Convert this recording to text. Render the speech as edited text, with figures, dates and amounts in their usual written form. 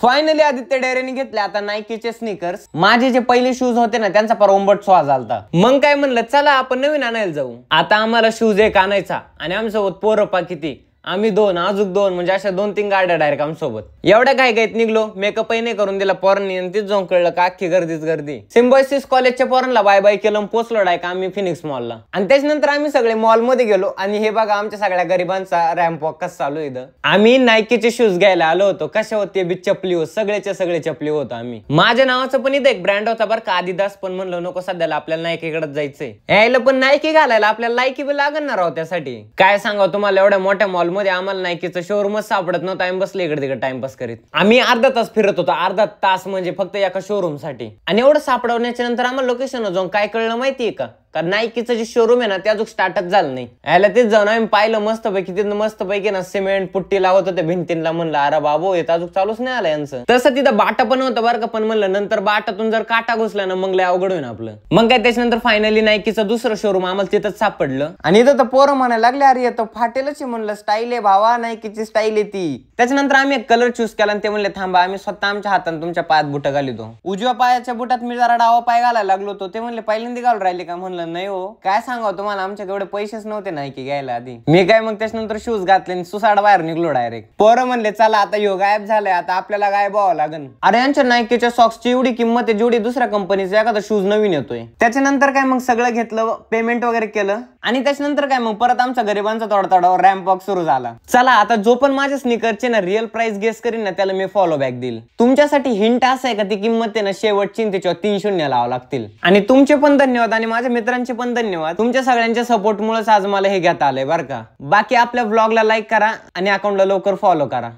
Finally Aditya डेरेने घेतले आता नाईकीचे sneakers. माझे जे पहिले शूज होते ना त्यांचा पर ओंबट स्वाद झालता। मग काय म्हणलं चला आपण नवीन आणायला जाऊ। आता आम्हाला शूज एक आणायचा आणि आमच्यासोबत पोरं किती आम्ही दोन अजून दोन म्हणजे अशा 2-3 गाड्या डायरेक्ट आमच्यासोबत। एवढ्या काय गायत निघलो, मेकअपही नाही करून दिला पोरांनी आणि तीच जाऊन कळलं का अख्खी गर्दीच गर्दी। सिम्बायोसिस कॉलेजच्या पोरांना बाय बाय केलं, पोचलो डायरेक्ट आम्ही फिनिक्स मॉलला। आणि त्याच्यानंतर आम्ही सगळे मॉल मध्ये गेलो आणि हे बघा आमच्या सगळ्या गरिबांचा रॅम्प वॉक कसा चालू इथं। आम्ही नाईकीचे शूज घ्यायला आलो होतो। कशा होते बी चपली हो, सगळेच्या सगळे चपली होतो आम्ही। माझ्या नावाचं पण इथं एक ब्रँड होता बरं का आदिदास, पण म्हणलं नको सध्याला आपल्याला नाईकीकडेच जायचंय। यायला पण नाईकी घालायला आपल्याला लायकी बी लागणार आहोत त्यासाठी। काय सांगावं तुम्हाला, एवढ्या मोठ्या मॉल मध्ये आम्हाला नाईकीचं शोरूमच सापडत नव्हतं। आम्ही बसले इकडे तिकडे टाइमपास करीत। आम्ही अर्धा तास फिरत होतो, अर्धा तास म्हणजे फक्त एका शोरूम साठी। आणि एवढं सापडवण्याच्या नंतर आम्हाला लोकेशन जाऊन काय कळलं माहितीये का, कारण नाईकीचं जे शोरूम आहे ना ते अजून स्टार्टच झालं नाही। यायला तेच जाऊन आम्ही पाहिलं मस्तपैकी, तिथं मस्तपैकी ना सिमेंट पुट्टी लावत होते भिंतींना। म्हणलं अरे बाबू हे अजून चालूच नाही आलं यांचं। तसं तिथं बाटा पण होतं बरं का, पण म्हणलं नंतर बाटातून जर काटा घुसला ना मग लय अवघड होईल आपलं। मग काय त्याच्यानंतर फायनली नाईकीचं दुसरं शोरूम आम्हाला तिथंच सापडलं। आणि इथं तर पोरं म्हणायला लागले अरे येतो फाटेलच म्हणलं, स्टाईल आहे भावा, नाईकीची स्टाईल आहे ती। त्याच्यानंतर आम्ही एक कलर चूज केला आणि ते म्हणले थांबा आम्ही स्वतः आमच्या हाताने तुमच्या पायात बुट घालितो। उजव्या पायाच्या बुटात मी जरा डावा पाय घालायला लागलो होतो। ते म्हणले पहिल्यांदा घालून राहिले का, म्हणलं नाही हो, काय सांगावं तुम्हाला आमच्याकडे एवढे पैसेच नव्हते नाईकी घ्यायला आधी। मी काय मग त्याच्यानंतर शूज घातले आणि सुसाड बाहेर निघलो डायरेक्ट। पोरं म्हणले चला आता ह्यो गायब झालाय, आता आपल्याला गायब व्हावं लागेल। अरे यांच्या नाईकीच्या सॉक्सची एवढी किंमत आहे जेवढी दुसऱ्या कंपनीचा एखादा शूज नवीन येतोय। त्याच्यानंतर काय मग सगळं घेतलं, पेमेंट वगैरे केलं आणि त्याच्यानंतर काय मग परत आमच्या गरिबांचा थोडा रॅम्प वॉक सुरू झाला। चला आता जो पण माझ्या स्नीकरचे ना रिअल प्राइस गेस करीन ना त्याला मी फॉलो बॅक देईल। तुमच्यासाठी हिंट असं आहे का ती किंमत आहे ना शेवटची त्याच्यावर 3 शून्य लावावं लागतील। आणि तुमचे पण धन्यवाद आणि माझ्या मित्रांचे पण धन्यवाद, तुमच्या सगळ्यांच्या सपोर्टमुळेच आज मला हे घेता आलंय बरं का। बाकी आपल्या व्लॉगला लाईक करा आणि अकाउंटला लवकर फॉलो करा।